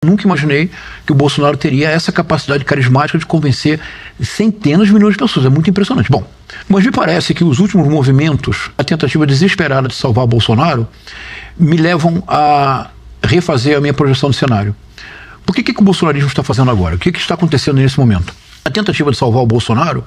Nunca imaginei que o Bolsonaro teria essa capacidade carismática de convencer centenas de milhões de pessoas. É muito impressionante. Bom, mas me parece que os últimos movimentos, a tentativa desesperada de salvar Bolsonaro, me levam a refazer a minha projeção do cenário. Por que o bolsonarismo está fazendo agora? O que está acontecendo nesse momento? A tentativa de salvar o Bolsonaro,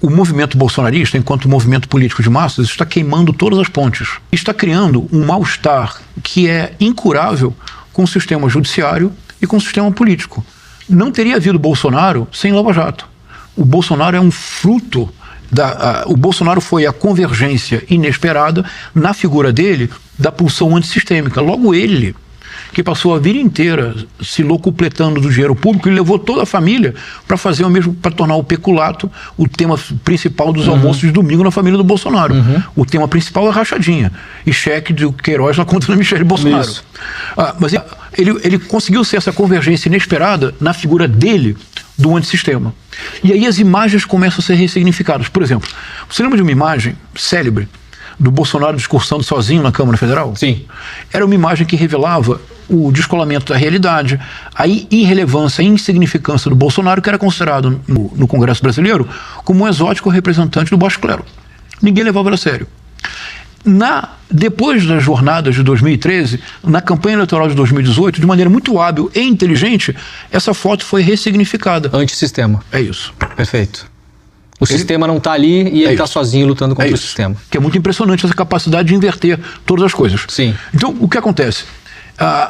o movimento bolsonarista, enquanto movimento político de massas, está queimando todas as pontes. Está criando um mal-estar que é incurável com o sistema judiciário e com o sistema político. Não teria havido Bolsonaro sem Lava Jato. O Bolsonaro é um fruto o Bolsonaro foi a convergência inesperada na figura dele da pulsão antissistêmica. Logo ele, que passou a vida inteira se locupletando do dinheiro público, e levou toda a família para fazer o mesmo, para tornar o peculato o tema principal dos almoços de domingo na família do Bolsonaro. O tema principal é rachadinha e cheque de Queiroz na conta da Michele Bolsonaro. Mas ele conseguiu ser essa convergência inesperada na figura dele, do antissistema. E aí as imagens começam a ser ressignificadas. Por exemplo, você lembra de uma imagem célebre do Bolsonaro discursando sozinho na Câmara Federal? Sim. Era uma imagem que revelava o descolamento da realidade, a irrelevância, a insignificância do Bolsonaro, que era considerado no Congresso brasileiro como um exótico representante do baixo clero. Ninguém levava ele a sério. Depois das jornadas de 2013, na campanha eleitoral de 2018, de maneira muito hábil e inteligente, essa foto foi ressignificada. Antissistema. É isso. Perfeito. O sistema não está ali e ele está sozinho lutando contra o sistema. Que é muito impressionante essa capacidade de inverter todas as coisas. Sim. Então, o que acontece?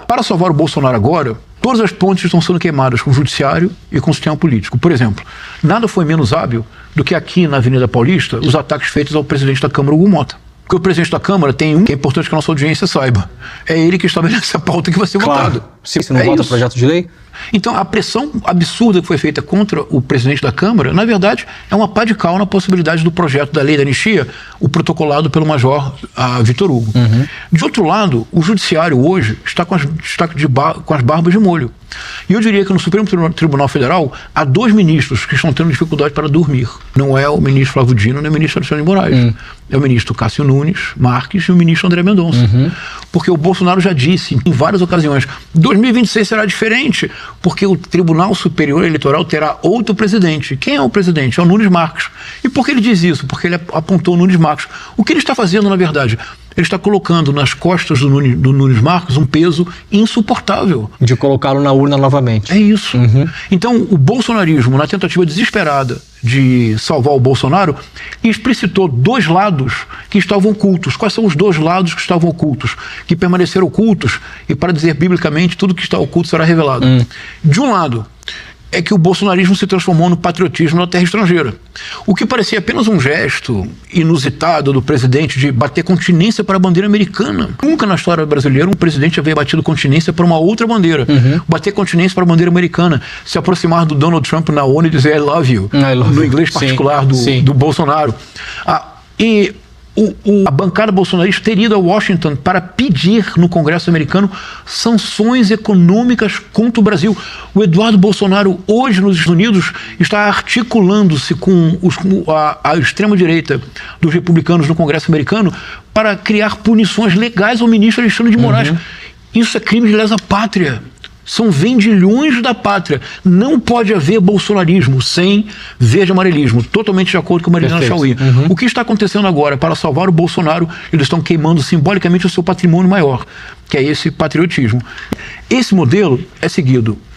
Para salvar o Bolsonaro agora, todas as pontes estão sendo queimadas com o judiciário e com o sistema político. Por exemplo, nada foi menos hábil do que aqui na Avenida Paulista os ataques feitos ao presidente da Câmara, Hugo Mota. Porque o presidente da Câmara tem que é importante que a nossa audiência saiba. É ele que estabelece a pauta que vai ser votada. Se não vota o projeto de lei? Então, a pressão absurda que foi feita contra o presidente da Câmara, na verdade, é uma pá de cal na possibilidade do projeto da lei da anistia, o protocolado pelo major Vitor Hugo. De outro lado, o judiciário hoje está com as barbas de molho. E eu diria que no Supremo Tribunal Federal há 2 ministros que estão tendo dificuldade para dormir. Não é o ministro Flávio Dino, nem o ministro Alexandre de Moraes. É o ministro Cássio Nunes Marques e o ministro André Mendonça. Porque o Bolsonaro já disse em várias ocasiões, 2026 será diferente, porque o Tribunal Superior Eleitoral terá outro presidente. Quem é o presidente? É o Nunes Marques. E por que ele diz isso? Porque ele apontou o Nunes Marques. O que ele está fazendo, na verdade? Ele está colocando nas costas do Nunes Marques um peso insuportável. De colocá-lo na urna novamente. É isso. Então, o bolsonarismo, na tentativa desesperada de salvar o Bolsonaro, explicitou 2 lados que estavam ocultos. Quais são os 2 lados que estavam ocultos? Que permaneceram ocultos, e para dizer biblicamente, tudo que está oculto será revelado. De um lado, é que o bolsonarismo se transformou no patriotismo na terra estrangeira. O que parecia apenas um gesto inusitado do presidente de bater continência para a bandeira americana. Nunca na história brasileira um presidente havia batido continência para uma outra bandeira. Bater continência para a bandeira americana. Se aproximar do Donald Trump na ONU e dizer I love you. No inglês particular do Bolsonaro. A bancada bolsonarista teria ido a Washington para pedir no Congresso americano sanções econômicas contra o Brasil. O Eduardo Bolsonaro, hoje nos Estados Unidos, está articulando-se com a extrema-direita dos republicanos no Congresso americano para criar punições legais ao ministro Alexandre de Moraes. Isso é crime de lesa pátria. São vendilhões da pátria. Não pode haver bolsonarismo sem verde-amarelismo. Totalmente de acordo com a Marilena Chauí. O que está acontecendo agora? Para salvar o Bolsonaro, eles estão queimando simbolicamente o seu patrimônio maior, que é esse patriotismo. Esse modelo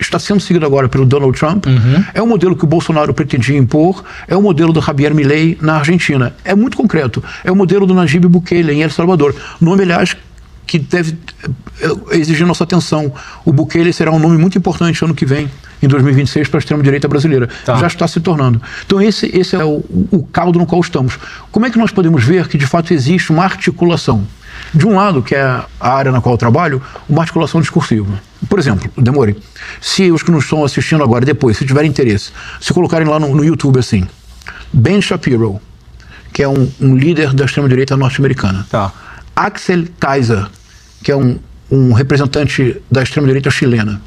está sendo seguido agora pelo Donald Trump. É o modelo que o Bolsonaro pretendia impor. É o modelo do Javier Milei na Argentina. É muito concreto. É o modelo do Nayib Bukele em El Salvador. Nome, aliás, que deve exigir nossa atenção. O Bukele será um nome muito importante ano que vem, em 2026, para a extrema-direita brasileira. Já está se tornando. Então esse é o caldo no qual estamos. Como é que nós podemos ver que de fato existe uma articulação? De um lado, que é a área na qual eu trabalho, uma articulação discursiva. Por exemplo, Demore, se os que nos estão assistindo agora, depois, se tiverem interesse, se colocarem lá no YouTube assim, Ben Shapiro, que é um líder da extrema-direita norte-americana. Axel Kaiser, que é um representante da extrema-direita chilena.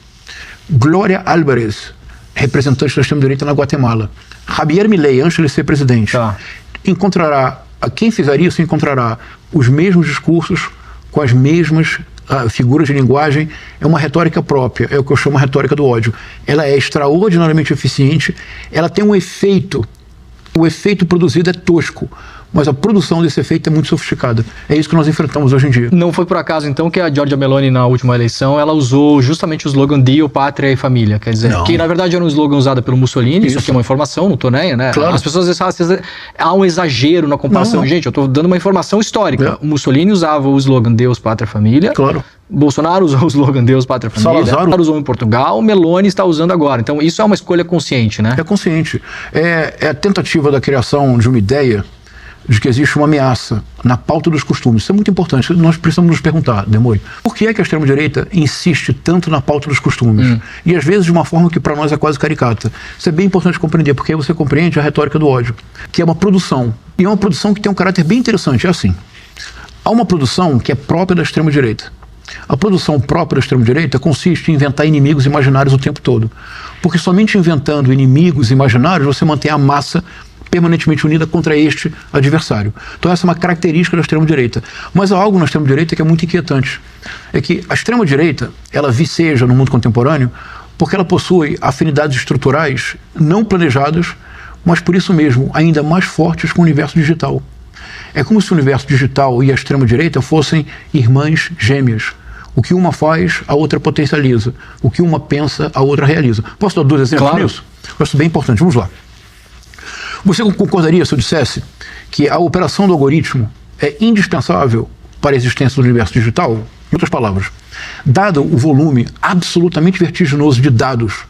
Glória Álvarez, representante da extrema-direita na Guatemala. Javier Milei, antes de ser presidente. Quem fizer isso encontrará os mesmos discursos com as mesmas figuras de linguagem, é uma retórica própria, é o que eu chamo de retórica do ódio. Ela é extraordinariamente eficiente, ela tem um efeito, o efeito produzido é tosco, mas a produção desse efeito é muito sofisticada. É isso que nós enfrentamos hoje em dia. Não foi por acaso, então, que a Giorgia Meloni, na última eleição, ela usou justamente o slogan Dio, Pátria e Família. Quer dizer, que na verdade era um slogan usado pelo Mussolini, isso aqui é uma informação, não tô nem, né? Claro. As pessoas às vezes há um exagero na comparação. Não. Gente, eu tô dando uma informação histórica. O Mussolini usava o slogan Deus, Pátria, Família. Claro. Bolsonaro usou o slogan Deus, Pátria, Família. Salazar usou em Portugal, Meloni está usando agora. Então isso é uma escolha consciente, né? É consciente. É a tentativa da criação de uma ideia de que existe uma ameaça na pauta dos costumes. Isso é muito importante. Nós precisamos nos perguntar, Demore, por que é que a extrema-direita insiste tanto na pauta dos costumes? E às vezes de uma forma que para nós é quase caricata. Isso é bem importante compreender, porque aí você compreende a retórica do ódio, que é uma produção. E é uma produção que tem um caráter bem interessante. É assim, há uma produção que é própria da extrema-direita. A produção própria da extrema-direita consiste em inventar inimigos imaginários o tempo todo. Porque somente inventando inimigos imaginários você mantém a massa permanentemente unida contra este adversário. Então essa é uma característica da extrema-direita. Mas há algo na extrema-direita que é muito inquietante. É que a extrema-direita, ela viceja no mundo contemporâneo porque ela possui afinidades estruturais não planejadas, mas por isso mesmo ainda mais fortes com o universo digital. É como se o universo digital e a extrema-direita fossem irmãs gêmeas. O que uma faz, a outra potencializa. O que uma pensa, a outra realiza. Posso dar 2 exemplos nisso? Eu acho bem importante. Vamos lá. Você concordaria se eu dissesse que a operação do algoritmo é indispensável para a existência do universo digital? Em outras palavras, dado o volume absolutamente vertiginoso de dados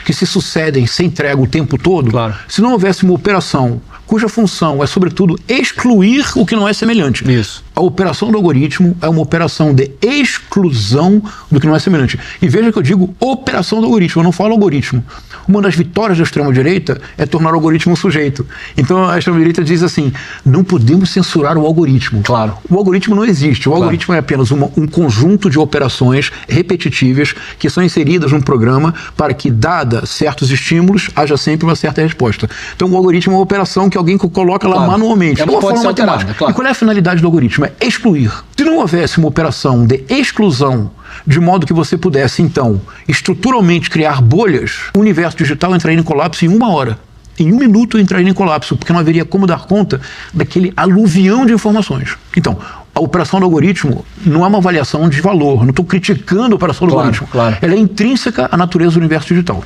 que se sucedem sem trégua o tempo todo, se não houvesse uma operação cuja função é, sobretudo, excluir o que não é semelhante. Isso. A operação do algoritmo é uma operação de exclusão do que não é semelhante. E veja que eu digo operação do algoritmo, eu não falo algoritmo. Uma das vitórias da extrema-direita é tornar o algoritmo um sujeito. Então a extrema-direita diz assim, não podemos censurar o algoritmo. Claro. O algoritmo não existe. O algoritmo é apenas um conjunto de operações repetitivas que são inseridas num programa para que, dada certos estímulos, haja sempre uma certa resposta. Então o algoritmo é uma operação que alguém coloca lá manualmente. É uma forma matemática. E qual é a finalidade do algoritmo? É excluir. Se não houvesse uma operação de exclusão, de modo que você pudesse, então, estruturalmente criar bolhas, o universo digital entraria em colapso em 1 hora. Em 1 minuto entraria em colapso, porque não haveria como dar conta daquele aluvião de informações. Então, a operação do algoritmo não é uma avaliação de valor, não estou criticando a operação do algoritmo. Ela é intrínseca à natureza do universo digital.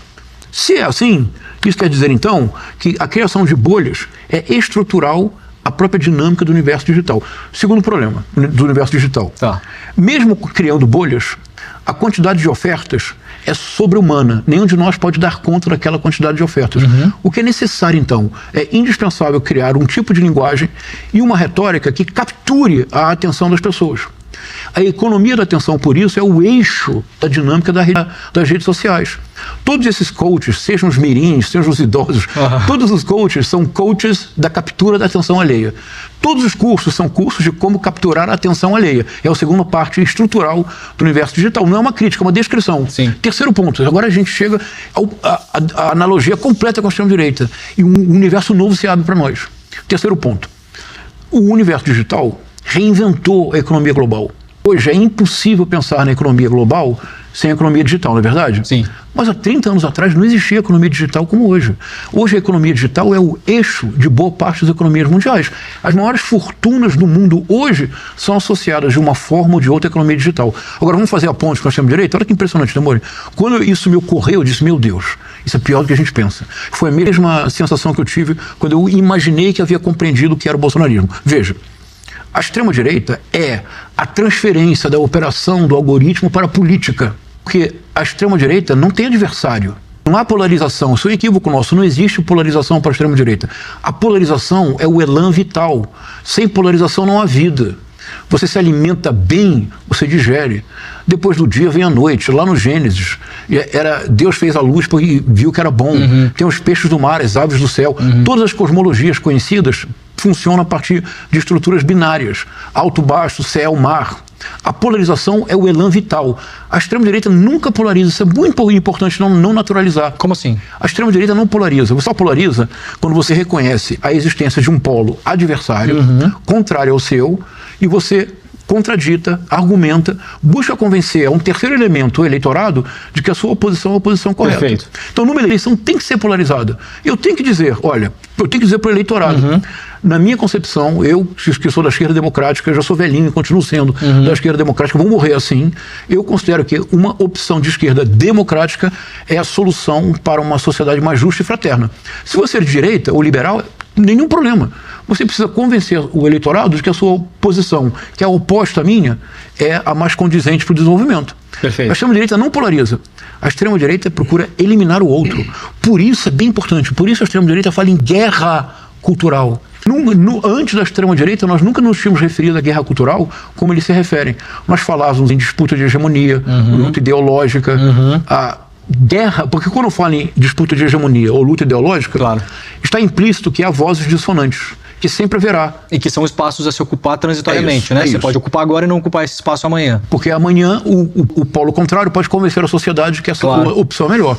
Se é assim, isso quer dizer, então, que a criação de bolhas é estrutural à própria dinâmica do universo digital. Segundo problema do universo digital. Mesmo criando bolhas, a quantidade de ofertas é sobre-humana. Nenhum de nós pode dar conta daquela quantidade de ofertas. O que é necessário, então, é indispensável criar um tipo de linguagem e uma retórica que capture a atenção das pessoas. A economia da atenção, por isso, é o eixo da dinâmica das redes sociais. Todos esses coaches, sejam os mirins, sejam os idosos, todos os coaches são coaches da captura da atenção alheia. Todos os cursos são cursos de como capturar a atenção alheia. É a segunda parte estrutural do universo digital. Não é uma crítica, é uma descrição. Terceiro ponto, agora a gente chega à analogia completa com a extrema-direita. E um universo novo se abre para nós. Terceiro ponto, o universo digital reinventou a economia global. Hoje é impossível pensar na economia global sem a economia digital, não é verdade? Sim. Mas há 30 anos atrás não existia economia digital como hoje. Hoje a economia digital é o eixo de boa parte das economias mundiais. As maiores fortunas do mundo hoje são associadas de uma forma ou de outra à economia digital. Agora vamos fazer a ponte com a extrema-direita? Olha que impressionante, Demore. Quando isso me ocorreu, eu disse, meu Deus, isso é pior do que a gente pensa. Foi a mesma sensação que eu tive quando eu imaginei que havia compreendido o que era o bolsonarismo. Veja, a extrema-direita é a transferência da operação do algoritmo para a política. Porque a extrema-direita não tem adversário. Não há polarização. Isso é um equívoco nosso. Não existe polarização para a extrema-direita. A polarização é o elan vital. Sem polarização não há vida. Você se alimenta bem, você digere. Depois do dia vem a noite. Lá no Gênesis, Deus fez a luz e viu que era bom. Tem os peixes do mar, as aves do céu. Todas as cosmologias conhecidas funcionam a partir de estruturas binárias. Alto, baixo, céu, mar. A polarização é o elan vital. A extrema-direita nunca polariza. Isso é muito importante não naturalizar. Como assim? A extrema-direita não polariza. Você só polariza quando você reconhece a existência de um polo adversário, contrário ao seu, e você contradita, argumenta, busca convencer a um terceiro elemento, o eleitorado, de que a sua oposição é a oposição correta. Perfeito. Então, numa eleição tem que ser polarizada. Eu tenho que dizer, olha, eu tenho que dizer para o eleitorado, na minha concepção, eu, que sou da esquerda democrática, já sou velhinho e continuo sendo da esquerda democrática, vou morrer assim, eu considero que uma opção de esquerda democrática é a solução para uma sociedade mais justa e fraterna. Se você é de direita ou liberal, nenhum problema. Você precisa convencer o eleitorado de que a sua posição, que é oposta à minha, é a mais condizente para o desenvolvimento. Perfeito. A extrema-direita não polariza. A extrema-direita procura eliminar o outro. Por isso é bem importante. Por isso a extrema-direita fala em guerra cultural. Antes da extrema-direita, nós nunca nos tínhamos referido à guerra cultural como eles se referem. Nós falávamos em disputa de hegemonia, luta ideológica, a guerra, porque quando eu falo em disputa de hegemonia ou luta ideológica, está implícito que há vozes dissonantes, que sempre haverá. E que são espaços a se ocupar transitoriamente, né? Você pode ocupar agora e não ocupar esse espaço amanhã. Porque amanhã o polo contrário pode convencer a sociedade que essa opção é melhor.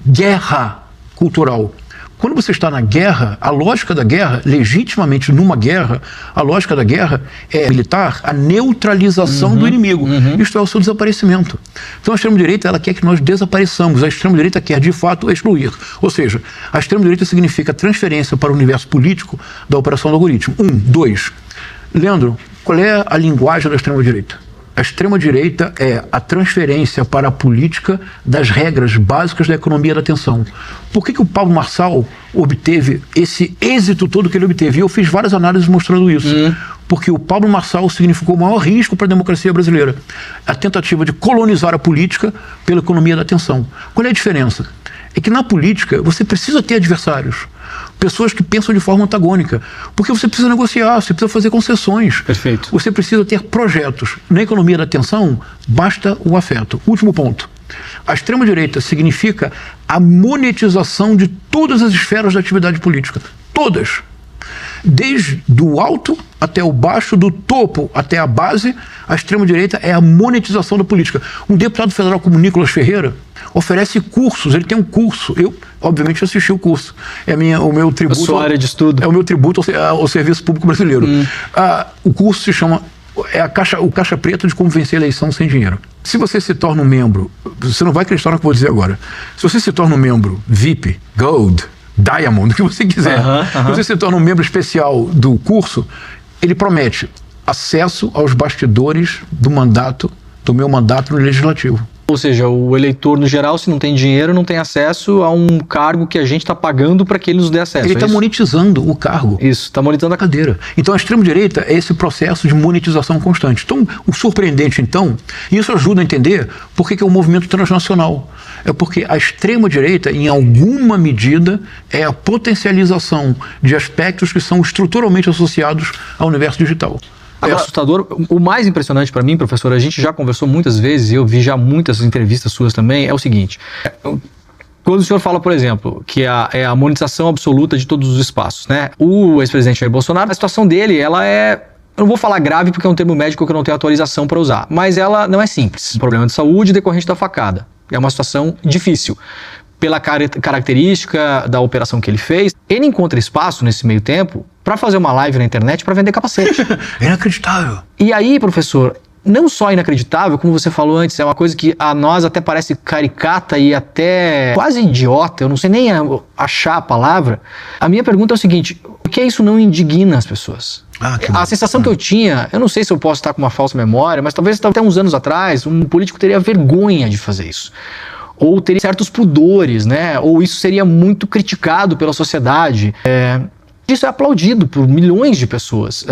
Guerra cultural. Quando você está na guerra, a lógica da guerra, legitimamente numa guerra, a lógica da guerra é militar, a neutralização do inimigo. Isto é o seu desaparecimento. Então a extrema-direita, ela quer que nós desapareçamos. A extrema-direita quer, de fato, excluir. Ou seja, a extrema-direita significa transferência para o universo político da operação do algoritmo. 1, 2. Leandro, qual é a linguagem da extrema-direita? A extrema-direita é a transferência para a política das regras básicas da economia da atenção. Por que o Pablo Marçal obteve esse êxito todo que ele obteve? E eu fiz várias análises mostrando isso. Porque o Pablo Marçal significou o maior risco para a democracia brasileira. A tentativa de colonizar a política pela economia da atenção. Qual é a diferença? É que na política você precisa ter adversários. Pessoas que pensam de forma antagônica. Porque você precisa negociar, você precisa fazer concessões. Perfeito. Você precisa ter projetos. Na economia da atenção, basta o afeto. Último ponto. A extrema-direita significa a monetização de todas as esferas da atividade política. Todas. Desde o alto até o baixo, do topo até a base, a extrema-direita é a monetização da política. Um deputado federal como Nicolas Ferreira oferece cursos, ele tem um curso. Eu, obviamente, assisti o curso. É o meu tributo. A sua área de estudo. É o meu tributo ao serviço público brasileiro. O curso se chama o Caixa Preta de Como Vencer a Eleição Sem Dinheiro. Se você se torna um membro, você não vai acreditar no que eu vou dizer agora. Se você se torna um membro VIP, Gold, Diamond, o que você quiser, se você se torna um membro especial do curso, ele promete acesso aos bastidores do meu mandato no Legislativo. Ou seja, o eleitor, no geral, se não tem dinheiro, não tem acesso a um cargo que a gente está pagando para que ele nos dê acesso. Ele está monetizando o cargo. Isso, está monetizando a cadeira. Então, a extrema-direita é esse processo de monetização constante. Então, o surpreendente, então, e isso ajuda a entender por que é um movimento transnacional. É porque a extrema-direita, em alguma medida, é a potencialização de aspectos que são estruturalmente associados ao universo digital. É assustador. O mais impressionante para mim, professor, a gente já conversou muitas vezes e eu vi já muitas entrevistas suas também, é o seguinte. Quando o senhor fala, por exemplo, que é a monetização absoluta de todos os espaços, né? O ex-presidente Jair Bolsonaro, a situação dele, ela é... Eu não vou falar grave porque é um termo médico que eu não tenho autorização para usar, mas ela não é simples. Um problema de saúde decorrente da facada. É uma situação difícil. Pela característica da operação que ele fez, ele encontra espaço nesse meio tempo para fazer uma live na internet para vender capacete. É inacreditável. E aí, professor, não só inacreditável, como você falou antes, é uma coisa que a nós até parece caricata e até quase idiota, eu não sei nem achar a palavra. A minha pergunta é o seguinte, por que isso não indigna as pessoas? A sensação que eu tinha, eu não sei se eu posso estar com uma falsa memória, mas talvez até uns anos atrás, um político teria vergonha de fazer isso. Ou teria certos pudores, né? Ou isso seria muito criticado pela sociedade. Isso é aplaudido por milhões de pessoas.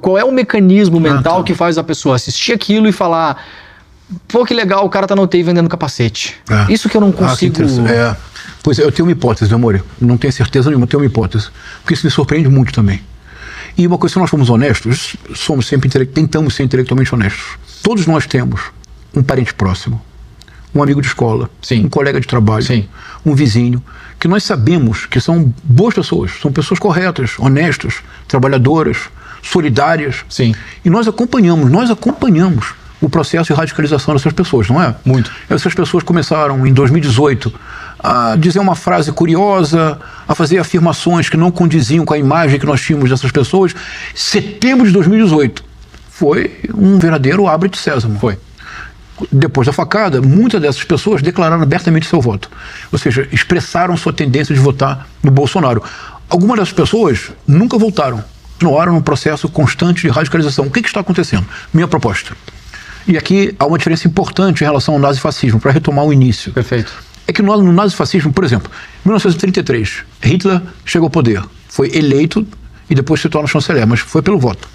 Qual é o mecanismo mental que faz a pessoa assistir aquilo e falar, pô, que legal, o cara tá na UTI vendendo capacete. Isso que eu não consigo... Pois é, eu tenho uma hipótese, meu amor. Não tenho certeza nenhuma, eu tenho uma hipótese. Porque isso me surpreende muito também. E uma coisa, se nós formos honestos, tentamos ser intelectualmente honestos. Todos nós temos um parente próximo, um amigo de escola, um colega de trabalho, um vizinho, que nós sabemos que são boas pessoas, são pessoas corretas, honestas, trabalhadoras, solidárias. E nós acompanhamos o processo de radicalização dessas pessoas, não é? Muito. Essas pessoas começaram, em 2018, a dizer uma frase curiosa, a fazer afirmações que não condiziam com a imagem que nós tínhamos dessas pessoas. Setembro de 2018, foi um verdadeiro abre de sésamo. Foi. Depois da facada, muitas dessas pessoas declararam abertamente seu voto. Ou seja, expressaram sua tendência de votar no Bolsonaro. Algumas dessas pessoas nunca voltaram. Continuaram num processo constante de radicalização. O que está acontecendo? Minha proposta. E aqui há uma diferença importante em relação ao nazifascismo, para retomar o início. Perfeito. É que no nazifascismo, por exemplo, em 1933, Hitler chegou ao poder. Foi eleito e depois se torna chanceler, mas foi pelo voto.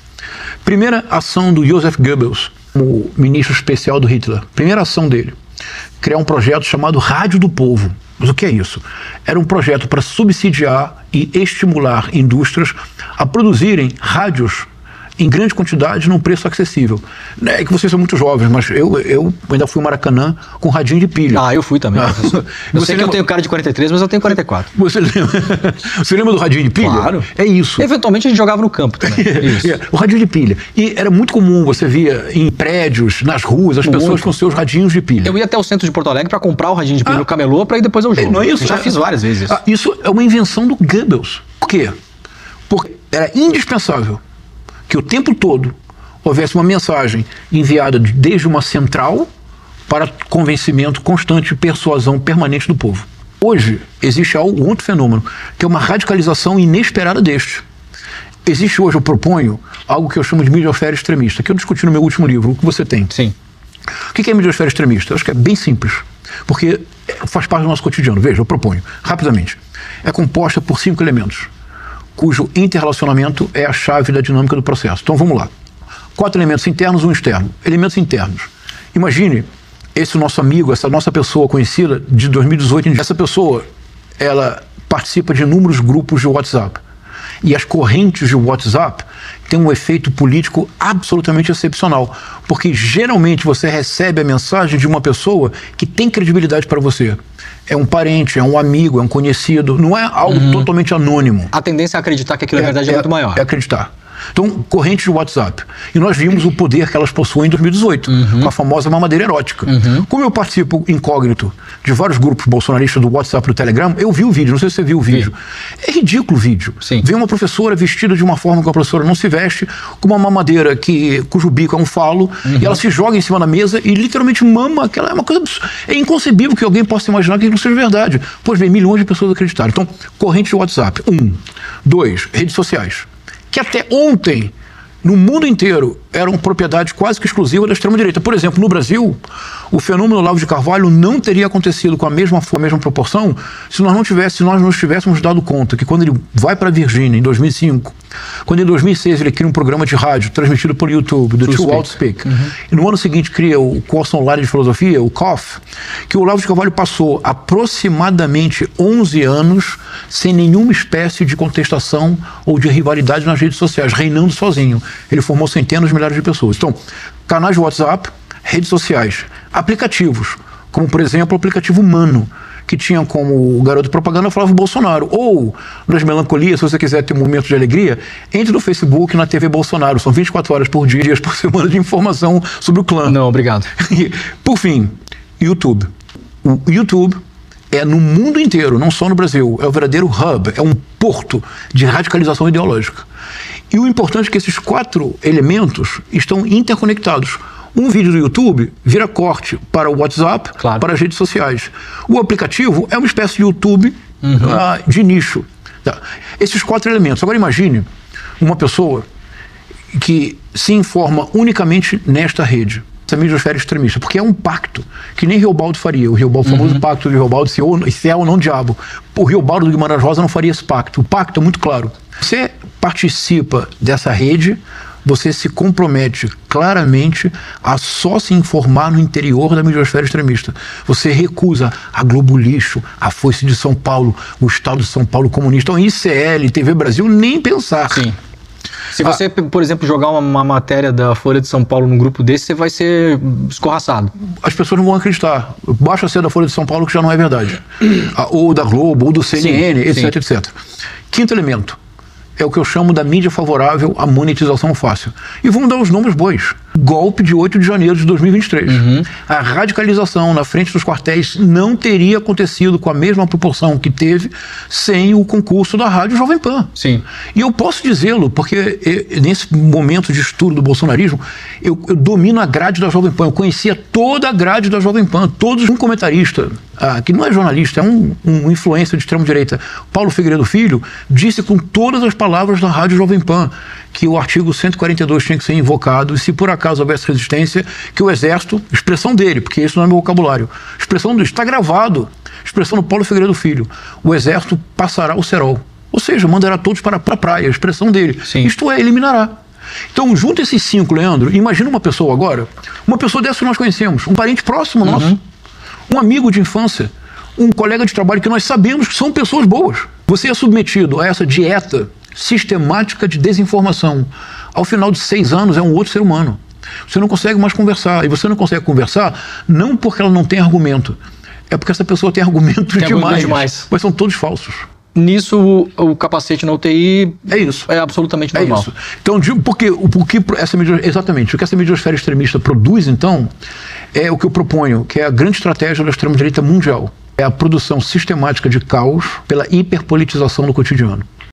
Primeira ação do Joseph Goebbels, o ministro especial do Hitler. Primeira ação dele, criar um projeto chamado Rádio do Povo. Mas o que é isso? Era um projeto para subsidiar e estimular indústrias a produzirem rádios em grande quantidade, num preço acessível. É que vocês são muito jovens, mas eu ainda fui ao Maracanã com radinho de pilha. Ah, eu fui também, professor. Eu sei que eu tenho cara de 43, mas eu tenho 44. Você lembra do radinho de pilha? Claro. É isso. Eventualmente a gente jogava no campo também. Isso. O radinho de pilha. E era muito comum, você via em prédios, nas ruas, as pessoas com seus radinhos de pilha. Eu ia até o centro de Porto Alegre para comprar o radinho de pilha no camelô para ir depois ao jogo. Não é isso? Eu já fiz várias vezes isso. Isso é uma invenção do Goebbels. Por quê? Porque era indispensável que o tempo todo houvesse uma mensagem enviada desde uma central para convencimento constante e persuasão permanente do povo. Hoje existe um outro fenômeno, que é uma radicalização inesperada deste. Existe hoje, eu proponho, algo que eu chamo de midiosfera extremista, que eu discuti no meu último livro, o que você tem. Sim. O que é midiosfera extremista? Eu acho que é bem simples, porque faz parte do nosso cotidiano. Veja, eu proponho, rapidamente. É composta por 5 elementos, cujo interrelacionamento é a chave da dinâmica do processo. Então vamos lá. 4 elementos internos e um externo. Elementos internos. Imagine esse nosso amigo, essa nossa pessoa conhecida de 2018 em diante. Essa pessoa, ela participa de inúmeros grupos de WhatsApp. E as correntes de WhatsApp têm um efeito político absolutamente excepcional. Porque geralmente você recebe a mensagem de uma pessoa que tem credibilidade para você. É um parente, é um amigo, é um conhecido, não é algo totalmente anônimo. A tendência a acreditar que aquilo é verdade é muito maior. É acreditar. Então, correntes de WhatsApp. E nós vimos o poder que elas possuem em 2018, com a famosa mamadeira erótica. Como eu participo incógnito de vários grupos bolsonaristas do WhatsApp e do Telegram, eu vi o vídeo, não sei se você viu o vídeo. É ridículo o vídeo. Sim. Vem uma professora vestida de uma forma que a professora não se veste, com uma mamadeira cujo bico é um falo, e ela se joga em cima da mesa e literalmente mama aquela. É uma coisa. É inconcebível que alguém possa imaginar que isso não seja verdade. Pois bem, milhões de pessoas acreditaram. Então, corrente de WhatsApp. 1. 2. Redes sociais. Que até ontem, no mundo inteiro, eram propriedade quase que exclusiva da extrema-direita. Por exemplo, no Brasil, o fenômeno Olavo de Carvalho não teria acontecido com a mesma proporção se nós não nos tivéssemos dado conta que quando ele vai para a Virgínia, em 2005, quando em 2006 ele cria um programa de rádio transmitido por YouTube, do Too Out Speak, e no ano seguinte cria o curso online de filosofia, o COF, que o Olavo de Carvalho passou aproximadamente 11 anos sem nenhuma espécie de contestação ou de rivalidade nas redes sociais, reinando sozinho. Ele formou centenas de milhares de pessoas. Então, canais de WhatsApp, redes sociais, aplicativos, como por exemplo o aplicativo Mano, que tinha como garoto de propaganda Flávio Bolsonaro. Ou, nas melancolias, se você quiser ter um momento de alegria, entre no Facebook e na TV Bolsonaro. São 24 horas por dia, dias por semana de informação sobre o clã. Não, obrigado. Por fim, YouTube. O YouTube é no mundo inteiro, não só no Brasil, é o verdadeiro hub, é um porto de radicalização ideológica. E o importante é que esses 4 elementos estão interconectados. Um vídeo do YouTube vira corte para o WhatsApp, para as redes sociais. O aplicativo é uma espécie de YouTube de nicho. Tá. Esses 4 elementos. Agora imagine uma pessoa que se informa unicamente nesta rede, essa midiosfera extremista, porque é um pacto que nem Riobaldo faria. O famoso pacto de Riobaldo, se é ou não diabo. O Riobaldo do Guimarães Rosa não faria esse pacto. O pacto é muito claro. Você participa dessa rede, você se compromete claramente a só se informar no interior da midiosfera extremista. Você recusa a Globo Lixo, a Foice de São Paulo, o Estado de São Paulo comunista, o ICL, TV Brasil, nem pensar. Sim. Se você, por exemplo, jogar uma matéria da Folha de São Paulo num grupo desse, você vai ser escorraçado. As pessoas não vão acreditar. Basta ser da Folha de São Paulo que já não é verdade. Ou da Globo, ou do CNN, etc, etc. Quinto elemento. É o que eu chamo da mídia favorável à monetização fácil. E vamos dar os nomes bons. golpe de 8 de janeiro de 2023. A radicalização na frente dos quartéis não teria acontecido com a mesma proporção que teve sem o concurso da Rádio Jovem Pan. Sim. E eu posso dizê-lo, porque nesse momento de estudo do bolsonarismo, eu domino a grade da Jovem Pan, eu conhecia toda a grade da Jovem Pan, todos um comentarista, que não é jornalista, é um influencer de extrema-direita, Paulo Figueiredo Filho, disse com todas as palavras da Rádio Jovem Pan que o artigo 142 tinha que ser invocado e, se por acaso houvesse resistência, que o Exército, expressão dele, porque isso não é meu vocabulário, expressão do, está gravado, expressão do Paulo Figueiredo Filho, o Exército passará o cerol, ou seja, mandará todos para a praia, expressão dele. Sim. Isto é, eliminará. Então, junta esses 5, Leandro, imagina uma pessoa agora, uma pessoa dessa que nós conhecemos, um parente próximo nosso, um amigo de infância, um colega de trabalho que nós sabemos que são pessoas boas. Você é submetido a essa dieta sistemática de desinformação. Ao final de 6 anos é um outro ser humano. Você não consegue mais conversar. E você não consegue conversar não porque ela não tem argumento, é porque essa pessoa tem argumentos demais. Mas são todos falsos. Nisso, o capacete na UTI é isso. É absolutamente normal. É isso. Então, exatamente, o que essa mediosfera extremista produz, então, é o que eu proponho, que é a grande estratégia da extrema-direita mundial. É a produção sistemática de caos pela hiperpolitização do cotidiano.